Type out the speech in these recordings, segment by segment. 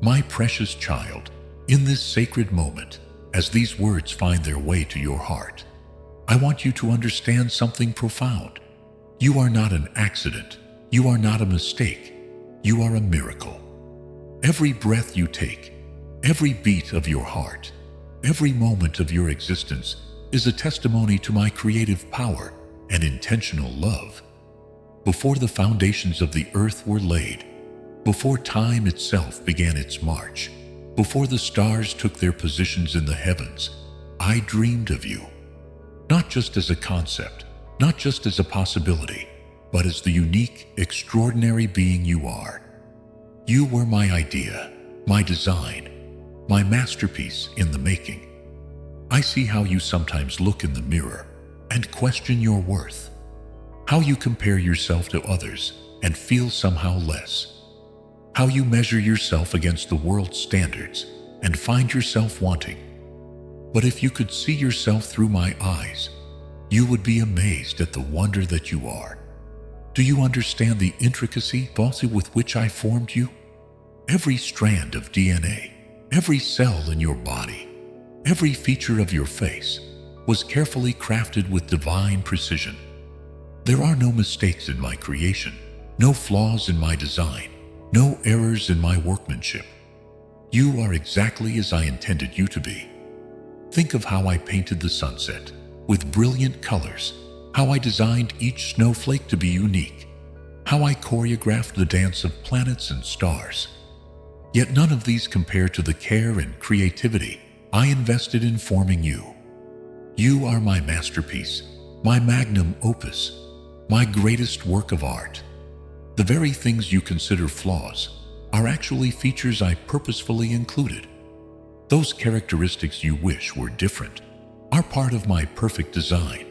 My precious child, in this sacred moment, as these words find their way to your heart, I want you to understand something profound. You are not an accident. You are not a mistake. You are a miracle. Every breath you take, every beat of your heart, every moment of your existence is a testimony to my creative power and intentional love. Before the foundations of the earth were laid, before time itself began its march, before the stars took their positions in the heavens, I dreamed of you. Not just as a concept, not just as a possibility, but as the unique, extraordinary being you are. You were my idea, my design, my masterpiece in the making. I see how you sometimes look in the mirror and question your worth, how you compare yourself to others and feel somehow less, how you measure yourself against the world's standards and find yourself wanting. But if you could see yourself through my eyes, you would be amazed at the wonder that you are. Do you understand the intricacy with which I formed you? Every strand of DNA, every cell in your body, every feature of your face was carefully crafted with divine precision. There are no mistakes in my creation, no flaws in my design, no errors in my workmanship. You are exactly as I intended you to be. Think of how I painted the sunset with brilliant colors, how I designed each snowflake to be unique, how I choreographed the dance of planets and stars. Yet none of these compare to the care and creativity I invested in forming you. You are my masterpiece, my magnum opus, my greatest work of art. The very things you consider flaws are actually features I purposefully included. Those characteristics you wish were different are part of my perfect design.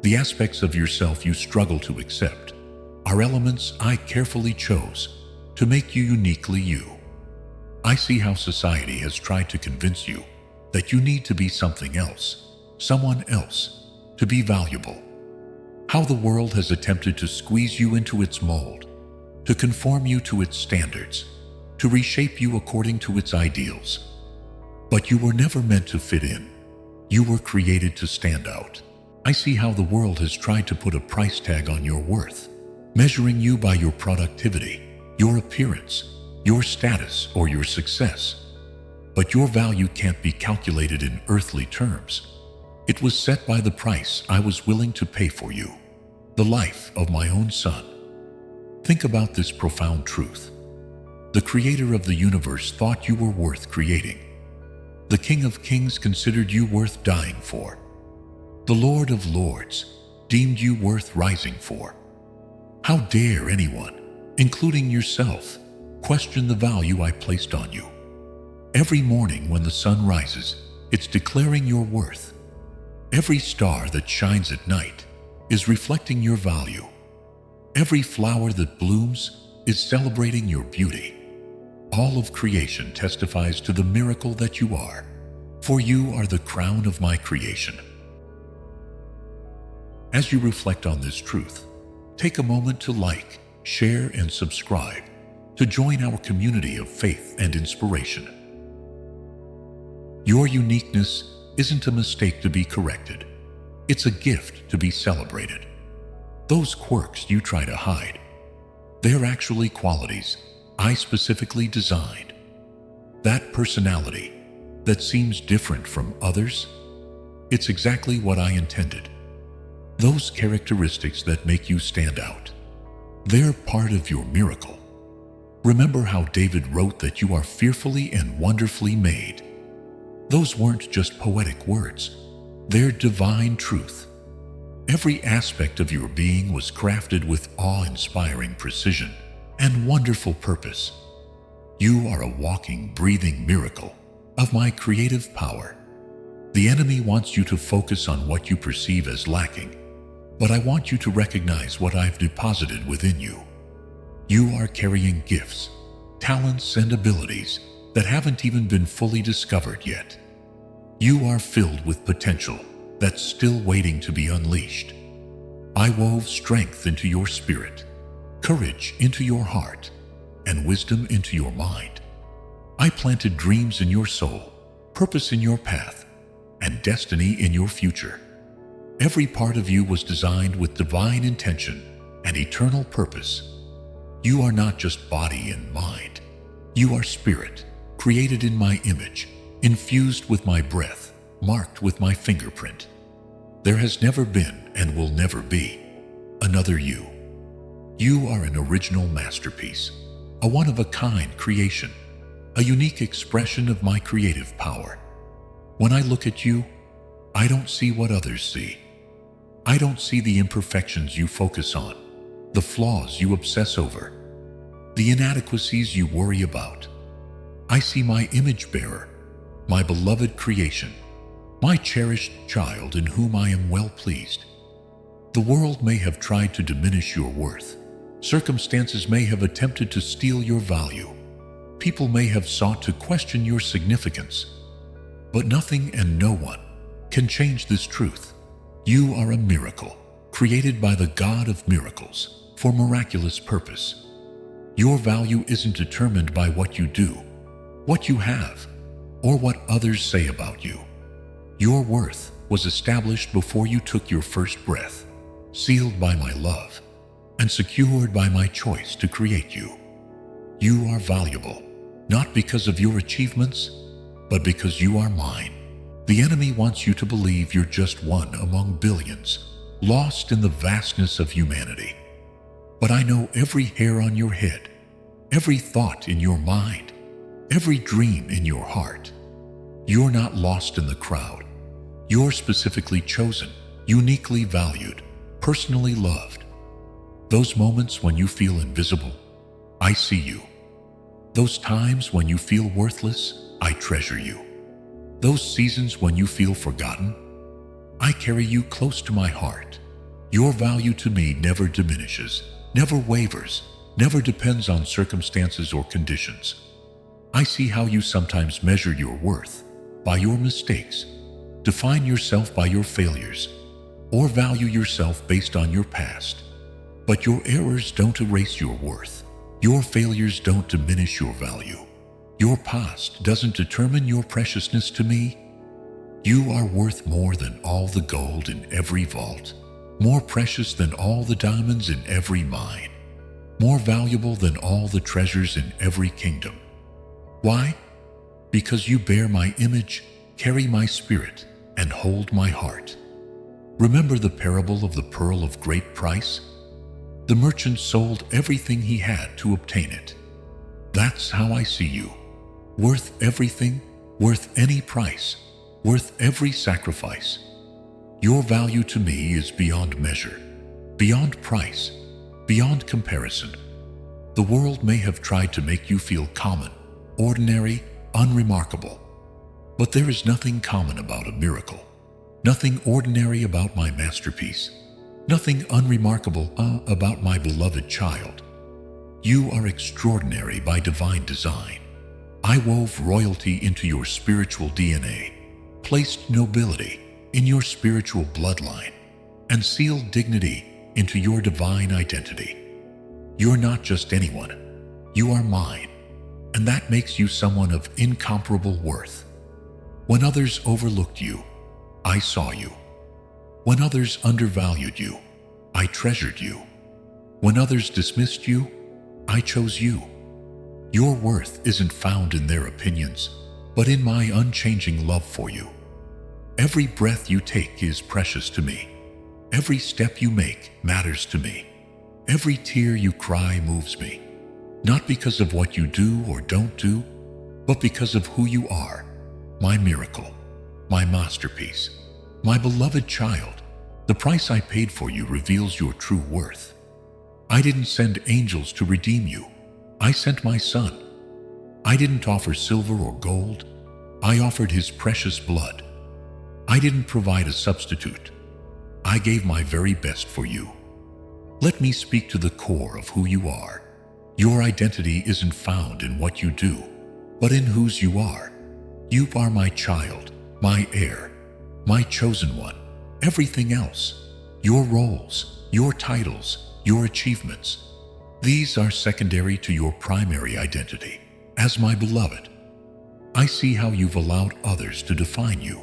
The aspects of yourself you struggle to accept are elements I carefully chose to make you uniquely you. I see how society has tried to convince you that you need to be something else, someone else, to be valuable. How the world has attempted to squeeze you into its mold, to conform you to its standards, to reshape you according to its ideals. But you were never meant to fit in. You were created to stand out. I see how the world has tried to put a price tag on your worth, measuring you by your productivity, your appearance, your status, or your success. But your value can't be calculated in earthly terms. It was set by the price I was willing to pay for you, the life of my own son. Think about this profound truth. The creator of the universe thought you were worth creating. The King of Kings considered you worth dying for. The Lord of Lords deemed you worth rising for. How dare anyone, including yourself, question the value I placed on you? Every morning when the sun rises, it's declaring your worth. Every star that shines at night is reflecting your value. Every flower that blooms is celebrating your beauty. All of creation testifies to the miracle that you are, for you are the crown of my creation. As you reflect on this truth, take a moment to like, share, and subscribe to join our community of faith and inspiration. Your uniqueness isn't a mistake to be corrected. It's a gift to be celebrated. Those quirks you try to hide, they're actually qualities I specifically designed. That personality that seems different from others, it's exactly what I intended. Those characteristics that make you stand out, they're part of your miracle. Remember how David wrote that you are fearfully and wonderfully made. Those weren't just poetic words. They're divine truth. Every aspect of your being was crafted with awe-inspiring precision and wonderful purpose. You are a walking, breathing miracle of my creative power. The enemy wants you to focus on what you perceive as lacking, but I want you to recognize what I've deposited within you. You are carrying gifts, talents, and abilities that haven't even been fully discovered yet. You are filled with potential that's still waiting to be unleashed. I wove strength into your spirit, courage into your heart, and wisdom into your mind. I planted dreams in your soul, purpose in your path, and destiny in your future. Every part of you was designed with divine intention and eternal purpose. You are not just body and mind. You are spirit, created in my image, infused with my breath, marked with my fingerprint. There has never been and will never be another you. You are an original masterpiece, a one-of-a-kind creation, a unique expression of my creative power. When I look at you, I don't see what others see. I don't see the imperfections you focus on, the flaws you obsess over, the inadequacies you worry about. I see my image bearer, my beloved creation, my cherished child in whom I am well pleased. The world may have tried to diminish your worth. Circumstances may have attempted to steal your value. People may have sought to question your significance. But nothing and no one can change this truth. You are a miracle, created by the God of miracles for miraculous purpose. Your value isn't determined by what you do, what you have, or what others say about you. Your worth was established before you took your first breath, sealed by my love, and secured by my choice to create you. You are valuable, not because of your achievements, but because you are mine. The enemy wants you to believe you're just one among billions, lost in the vastness of humanity. But I know every hair on your head, every thought in your mind, every dream in your heart. You're not lost in the crowd. You're specifically chosen, uniquely valued, personally loved. Those moments when you feel invisible, I see you. Those times when you feel worthless, I treasure you. Those seasons when you feel forgotten, I carry you close to my heart. Your value to me never diminishes, never wavers, never depends on circumstances or conditions. I see how you sometimes measure your worth by your mistakes, define yourself by your failures, or value yourself based on your past. But your errors don't erase your worth. Your failures don't diminish your value. Your past doesn't determine your preciousness to me. You are worth more than all the gold in every vault, more precious than all the diamonds in every mine, more valuable than all the treasures in every kingdom. Why? Because you bear my image, carry my spirit, and hold my heart. Remember the parable of the pearl of great price? The merchant sold everything he had to obtain it. That's how I see you. Worth everything, worth any price, worth every sacrifice. Your value to me is beyond measure, beyond price, beyond comparison. The world may have tried to make you feel common, ordinary, unremarkable. But there is nothing common about a miracle, nothing ordinary about my masterpiece, nothing unremarkable about my beloved child. You are extraordinary by divine design. I wove royalty into your spiritual DNA, placed nobility in your spiritual bloodline, and sealed dignity into your divine identity. You're not just anyone. You are mine, and that makes you someone of incomparable worth. When others overlooked you, I saw you. When others undervalued you, I treasured you. When others dismissed you, I chose you. Your worth isn't found in their opinions, but in my unchanging love for you. Every breath you take is precious to me. Every step you make matters to me. Every tear you cry moves me, not because of what you do or don't do, but because of who you are, my miracle, my masterpiece, my beloved child. The price I paid for you reveals your true worth. I didn't send angels to redeem you. I sent my son. I didn't offer silver or gold. I offered his precious blood. I didn't provide a substitute. I gave my very best for you. Let me speak to the core of who you are. Your identity isn't found in what you do, but in whose you are. You are my child, my heir, my chosen one. Everything else, your roles, your titles, your achievements, these are secondary to your primary identity as my beloved, I see how you've allowed others to define you,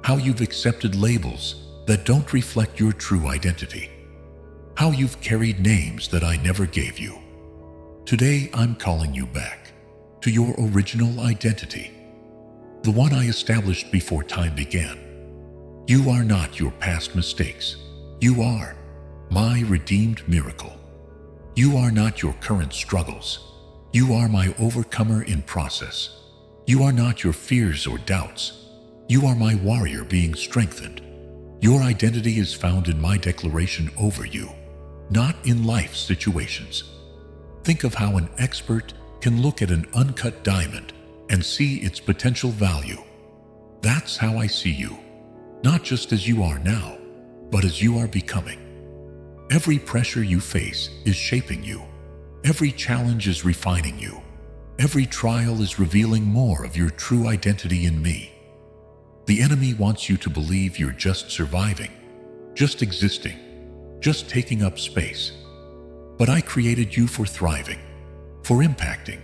how you've accepted labels that don't reflect your true identity, how you've carried names that I never gave you. Today, I'm calling you back to your original identity, the one I established before time began. You are not your past mistakes. You are my redeemed miracle. You are not your current struggles. You are my overcomer in process. You are not your fears or doubts. You are my warrior being strengthened. Your identity is found in my declaration over you, not in life's situations. Think of how an expert can look at an uncut diamond and see its potential value. That's how I see you, not just as you are now, but as you are becoming. Every pressure you face is shaping you. Every challenge is refining you. Every trial is revealing more of your true identity in me. The enemy wants you to believe you're just surviving, just existing, just taking up space. But I created you for thriving, for impacting,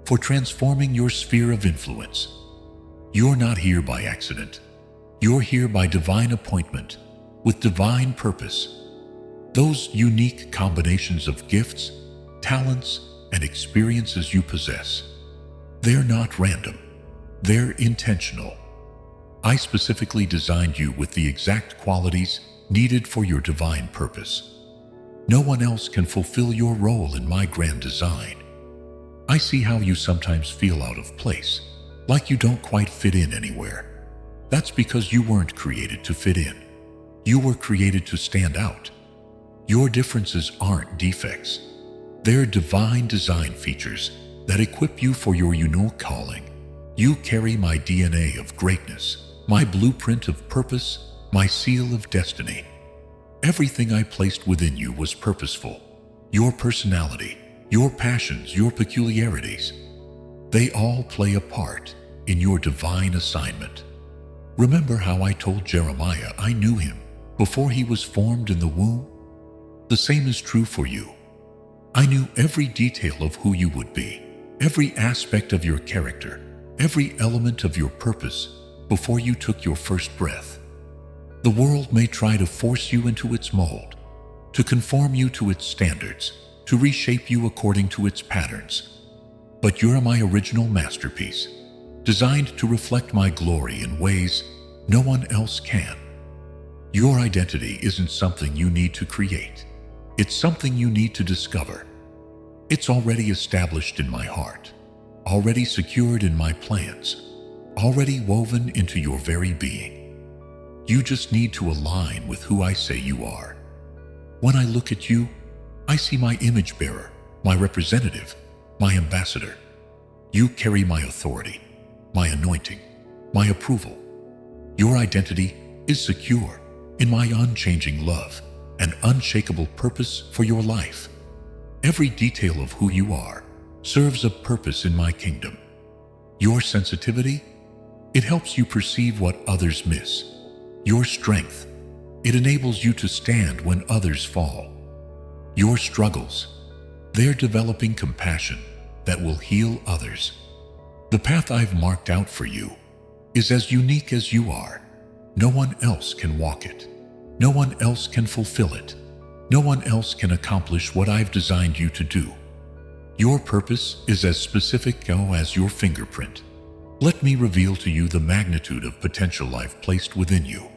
for transforming your sphere of influence. You're not here by accident. You're here by divine appointment, with divine purpose. Those unique combinations of gifts, talents, and experiences you possess, they're not random. They're intentional. I specifically designed you with the exact qualities needed for your divine purpose. No one else can fulfill your role in my grand design. I see how you sometimes feel out of place, like you don't quite fit in anywhere. That's because you weren't created to fit in. You were created to stand out. Your differences aren't defects. They're divine design features that equip you for your unique calling. You carry my DNA of greatness, my blueprint of purpose, my seal of destiny. Everything I placed within you was purposeful. Your personality, your passions, your peculiarities, they all play a part in your divine assignment. Remember how I told Jeremiah I knew him before he was formed in the womb? The same is true for you. I knew every detail of who you would be, every aspect of your character, every element of your purpose before you took your first breath. The world may try to force you into its mold, to conform you to its standards, to reshape you according to its patterns. But you're my original masterpiece, designed to reflect my glory in ways no one else can. Your identity isn't something you need to create. It's something you need to discover. It's already established in my heart, already secured in my plans, already woven into your very being. You just need to align with who I say you are. When I look at you, I see my image bearer, my representative, my ambassador. You carry my authority, my anointing, my approval. Your identity is secure in my unchanging love and unshakable purpose for your life. Every detail of who you are serves a purpose in my kingdom. Your sensitivity, it helps you perceive what others miss. Your strength, it enables you to stand when others fall. Your struggles, they're developing compassion that will heal others. The path I've marked out for you is as unique as you are. No one else can walk it. No one else can fulfill it. No one else can accomplish what I've designed you to do. Your purpose is as specific as your fingerprint. Let me reveal to you the magnitude of potential I've placed within you.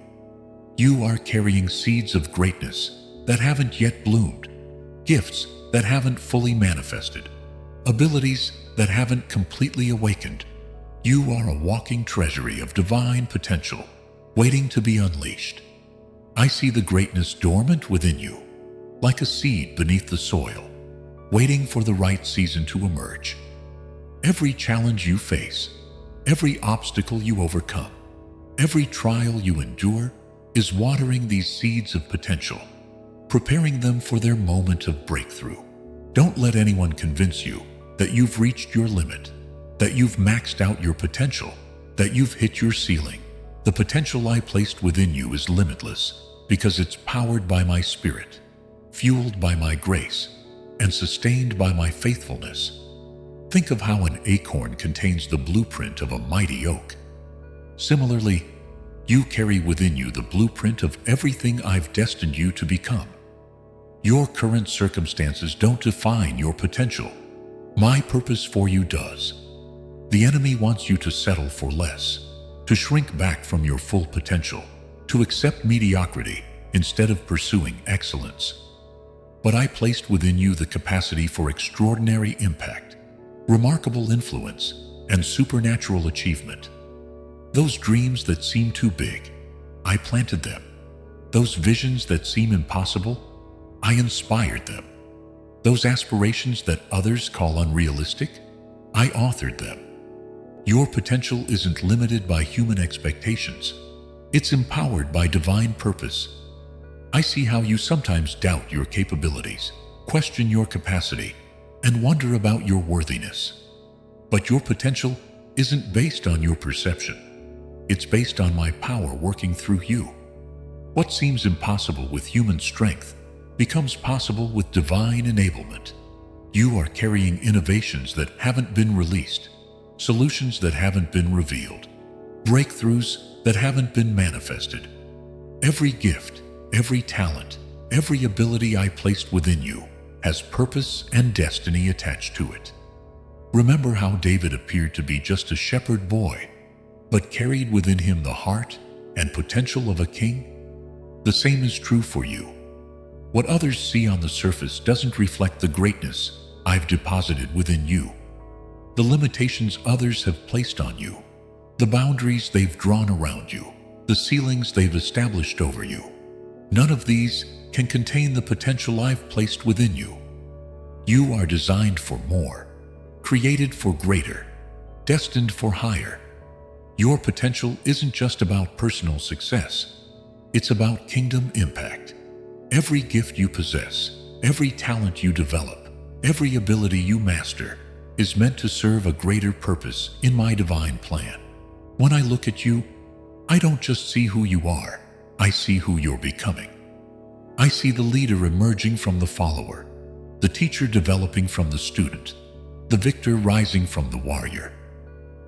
You are carrying seeds of greatness that haven't yet bloomed, gifts that haven't fully manifested, abilities that haven't completely awakened. You are a walking treasury of divine potential, waiting to be unleashed. I see the greatness dormant within you, like a seed beneath the soil, waiting for the right season to emerge. Every challenge you face, every obstacle you overcome, every trial you endure is watering these seeds of potential, preparing them for their moment of breakthrough. Don't let anyone convince you that you've reached your limit, that you've maxed out your potential, that you've hit your ceiling. The potential I placed within you is limitless because it's powered by my spirit, fueled by my grace, and sustained by my faithfulness. Think of how an acorn contains the blueprint of a mighty oak. Similarly, you carry within you the blueprint of everything I've destined you to become. Your current circumstances don't define your potential. My purpose for you does. The enemy wants you to settle for less, to shrink back from your full potential, to accept mediocrity instead of pursuing excellence. But I placed within you the capacity for extraordinary impact, remarkable influence, and supernatural achievement. Those dreams that seem too big, I planted them. Those visions that seem impossible, I inspired them. Those aspirations that others call unrealistic, I authored them. Your potential isn't limited by human expectations. It's empowered by divine purpose. I see how you sometimes doubt your capabilities, question your capacity, and wonder about your worthiness. But your potential isn't based on your perception. It's based on my power working through you. What seems impossible with human strength becomes possible with divine enablement. You are carrying innovations that haven't been released, solutions that haven't been revealed, breakthroughs that haven't been manifested. Every gift, every talent, every ability I placed within you has purpose and destiny attached to it. Remember how David appeared to be just a shepherd boy, but carried within him the heart and potential of a king? The same is true for you. What others see on the surface doesn't reflect the greatness I've deposited within you. The limitations others have placed on you, the boundaries they've drawn around you, the ceilings they've established over you. None of these can contain the potential I've placed within you. You are designed for more, created for greater, destined for higher. Your potential isn't just about personal success. It's about kingdom impact. Every gift you possess, every talent you develop, every ability you master is meant to serve a greater purpose in my divine plan. When I look at you, I don't just see who you are, I see who you're becoming. I see the leader emerging from the follower, the teacher developing from the student, the victor rising from the warrior.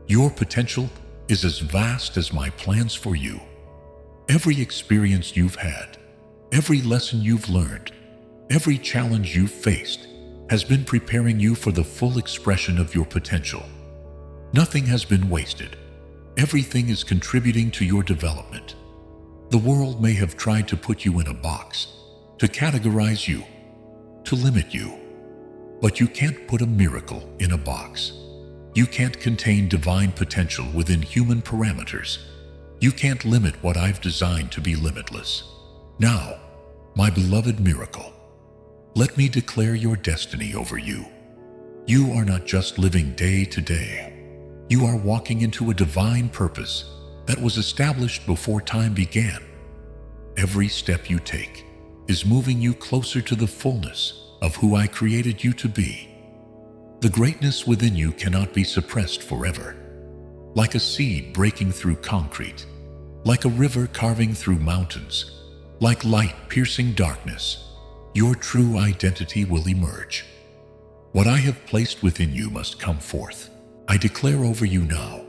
Your potential is as vast as my plans for you. Every experience you've had, every lesson you've learned, every challenge you've faced has been preparing you for the full expression of your potential. Nothing has been wasted. Everything is contributing to your development. The world may have tried to put you in a box, to categorize you, to limit you, but you can't put a miracle in a box. You can't contain divine potential within human parameters. You can't limit what I've designed to be limitless. Now, my beloved miracle, let me declare your destiny over you. You are not just living day to day. You are walking into a divine purpose that was established before time began. Every step you take is moving you closer to the fullness of who I created you to be. The greatness within you cannot be suppressed forever. Like a seed breaking through concrete, like a river carving through mountains, like light piercing darkness, your true identity will emerge. What I have placed within you must come forth. I declare over you now,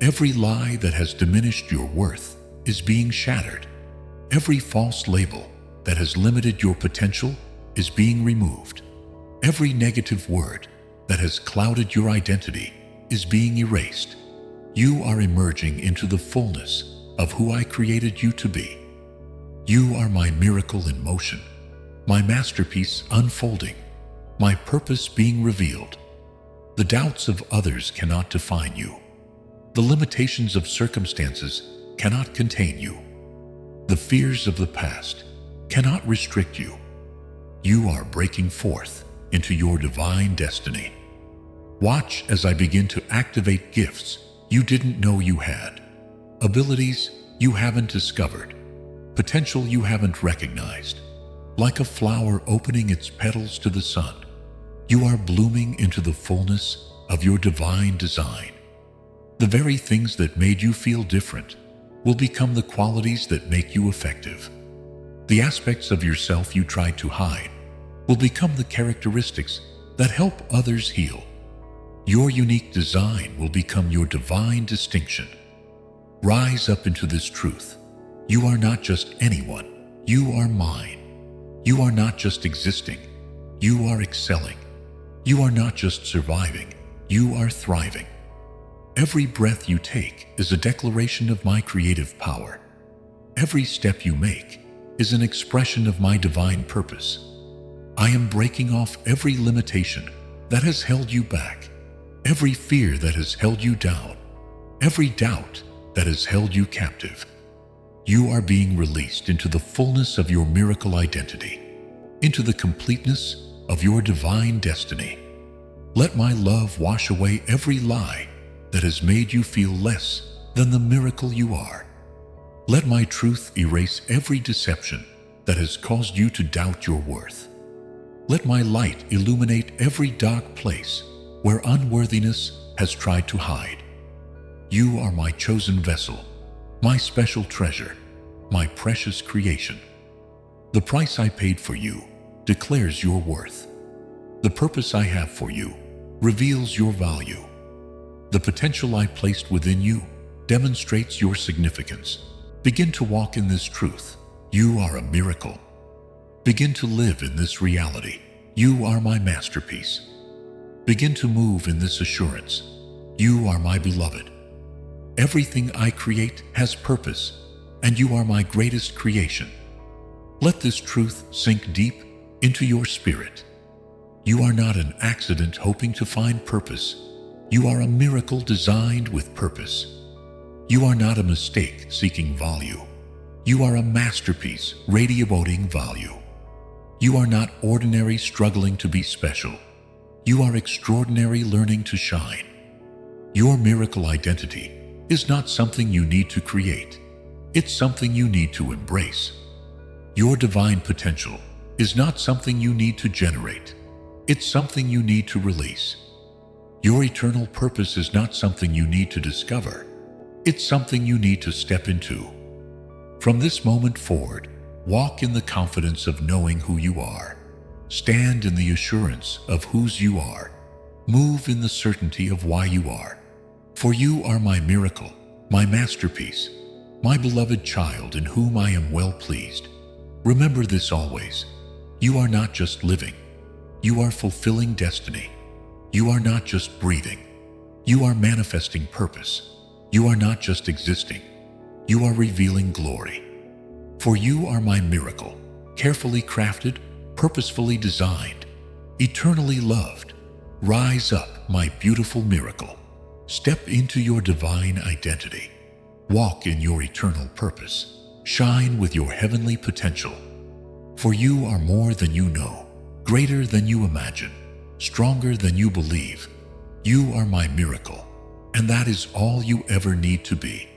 every lie that has diminished your worth is being shattered. Every false label that has limited your potential is being removed. Every negative word that has clouded your identity is being erased. You are emerging into the fullness of who I created you to be. You are my miracle in motion, my masterpiece unfolding, my purpose being revealed. The doubts of others cannot define you. The limitations of circumstances cannot contain you. The fears of the past cannot restrict you. You are breaking forth into your divine destiny. Watch as I begin to activate gifts you didn't know you had, abilities you haven't discovered, potential you haven't recognized. Like a flower opening its petals to the sun, you are blooming into the fullness of your divine design. The very things that made you feel different will become the qualities that make you effective. The aspects of yourself you tried to hide will become the characteristics that help others heal. Your unique design will become your divine distinction. Rise up into this truth. You are not just anyone. You are mine. You are not just existing. You are excelling. You are not just surviving. You are thriving. Every breath you take is a declaration of my creative power. Every step you make is an expression of my divine purpose. I am breaking off every limitation that has held you back, every fear that has held you down, every doubt that has held you captive. You are being released into the fullness of your miracle identity, into the completeness of your divine destiny. Let my love wash away every lie that has made you feel less than the miracle you are. Let my truth erase every deception that has caused you to doubt your worth. Let my light illuminate every dark place where unworthiness has tried to hide. You are my chosen vessel, my special treasure, my precious creation. The price I paid for you declares your worth. The purpose I have for you reveals your value. The potential I placed within you demonstrates your significance. Begin to walk in this truth. You are a miracle. Begin to live in this reality. You are my masterpiece. Begin to move in this assurance. You are my beloved. Everything I create has purpose, and you are my greatest creation. Let this truth sink deep into your spirit. You are not an accident hoping to find purpose. You are a miracle designed with purpose. You are not a mistake seeking value. You are a masterpiece radiating value. You are not ordinary struggling to be special. You are extraordinary learning to shine. Your miracle identity is not something you need to create. It's something you need to embrace. Your divine potential is not something you need to generate. It's something you need to release. Your eternal purpose is not something you need to discover. It's something you need to step into. From this moment forward, walk in the confidence of knowing who you are. Stand in the assurance of whose you are. Move in the certainty of why you are. For you are my miracle, my masterpiece, my beloved child in whom I am well pleased. Remember this always. You are not just living. You are fulfilling destiny. You are not just breathing. You are manifesting purpose. You are not just existing. You are revealing glory. For you are my miracle, carefully crafted, purposefully designed, eternally loved. Rise up, my beautiful miracle. Step into your divine identity. Walk in your eternal purpose. Shine with your heavenly potential. For you are more than you know, greater than you imagine, stronger than you believe. You are my miracle, and that is all you ever need to be.